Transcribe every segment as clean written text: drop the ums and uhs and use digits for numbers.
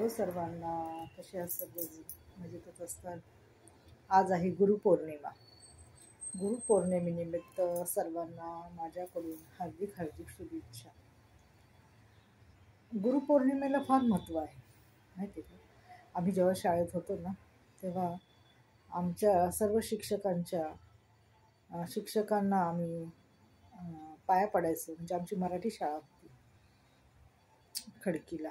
Hello सर्वांना, कसे आहात सगळे? मजेतच असतात. आज आहे गुरुपौर्णिमा. गुरुपौर्णिमेनिमित्त सर्वांना माझ्याकडून हार्दिक हार्दिक शुभेच्छा. गुरुपौर्णिमेला फार महत्त्व आहे, माहिती आहे का? आम्ही जेव्हा शाळेत होतो ना, तेव्हा आमच्या सर्व शिक्षकांना आम्ही पाया पडायचो. म्हणजे आमची मराठी शाळा होती खडकीला,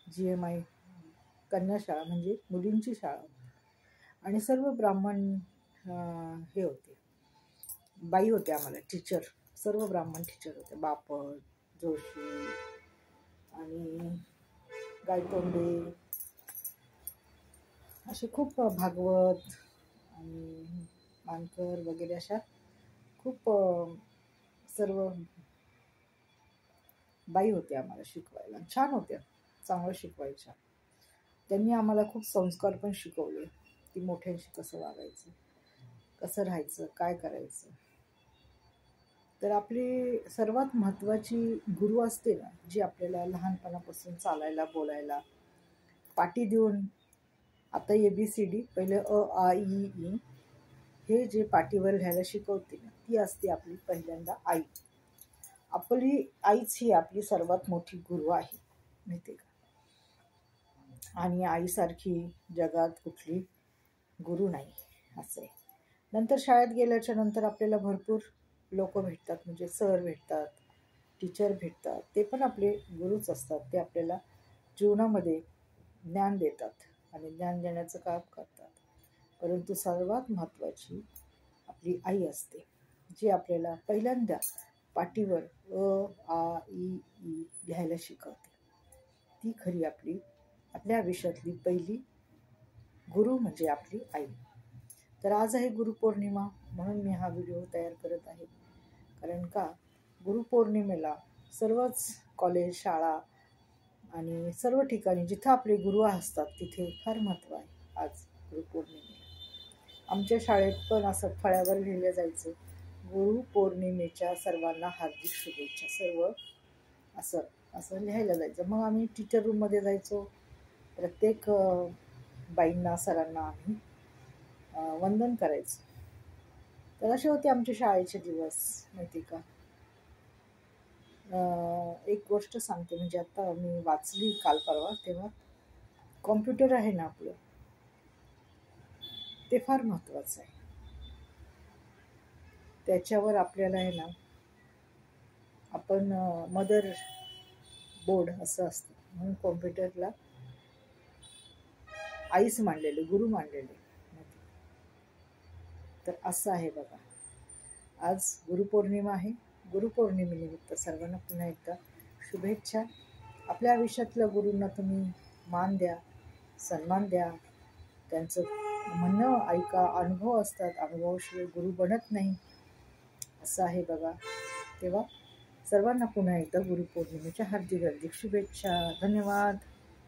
GMI कन्या शाळा, म्हणजे मुलींची शाळा होती. आणि सर्व ब्राह्मण हे होते, बाई होते आम्हाला टीचर. सर्व ब्राह्मण टीचर होते. बापट, जोशी आणि गायतोंडे, असे खूप, भागवत आणि मानकर वगैरे अशा खूप सर्व बाई होत्या आम्हाला शिकवायला. छान होत्या, चांगलं शिकवायच्या. त्यांनी आम्हाला खूप संस्कार पण शिकवले की मोठ्यांशी कसं वागायचं, कसं राहायचं, काय करायचं. तर आपली सर्वात महत्त्वाची गुरु असते ना, जी आपल्याला लहानपणापासून चालायला बोलायला पाटी देऊन, आता ABCD पहिले अ आ इ ई हे जे पाटीवर लिहायला शिकवते ना, ती असते आपली पहिल्यांदा आई. आपली आईच ही आपली सर्वात मोठी गुरु आहे, माहिती आहे का? आणि आईसारखी जगात कुठली गुरु नाही, असं आहे. नंतर शाळेत गेल्याच्या नंतर आपल्याला भरपूर लोक भेटतात, म्हणजे सर भेटतात, टीचर भेटतात. ते पण आपले गुरुच असतात. ते आपल्याला जीवनामध्ये ज्ञान देतात आणि ज्ञान देण्याचं काम करतात. परंतु सर्वात महत्त्वाची आपली आई असते, जी आपल्याला पहिल्यांदा पाटीवर अ आ इ ई लिहायला शिकवते. ती खरी आपल्या आयुष्यातली पहिली गुरु म्हणजे आपली आई. तर आज आहे गुरुपौर्णिमा, म्हणून मी हा व्हिडिओ तयार करत आहे. कारण का, गुरुपौर्णिमेला सर्वच कॉलेज, शाळा आणि सर्व ठिकाणी जिथं आपले गुरु असतात तिथे फार महत्त्व आहे आज गुरुपौर्णिमेला. आमच्या शाळेत पण असं फळ्यावर लिहिलं जायचं, गुरुपौर्णिमेच्या सर्वांना हार्दिक शुभेच्छा, सर्व असं असं लिहायला जायचं. मग आम्ही टीचर रूममध्ये जायचो. प्रत्येक बाईंना, सरांना आम्ही वंदन करायचं. तर असे होते आमचे शाळेचे दिवस, माहिती का? एक गोष्ट सांगते, म्हणजे आता मी वाचली काल परवा, तेव्हा कॉम्प्युटर आहे ना आपलं, ते फार महत्त्वाचं आहे. त्याच्यावर आपल्याला आहे ना, आपण मदर बोर्ड असं असतं, म्हणून कॉम्प्युटरला आईच मानलेले, गुरु मानलेले. तर असं आहे बघा. आज गुरुपौर्णिमा आहे. गुरुपौर्णिमेनिमित्त सर्वांना पुन्हा एकदा शुभेच्छा. आपल्या आयुष्यातल्या गुरूंना तुम्ही मान द्या, सन्मान द्या, त्यांचं म्हणणं ऐका. अनुभव असतात, अनुभवाशिवाय गुरु बनत नाही, असं आहे बघा. तेव्हा सर्वांना पुन्हा एकदा गुरुपौर्णिमेच्या हार्दिक हार्दिक शुभेच्छा. धन्यवाद.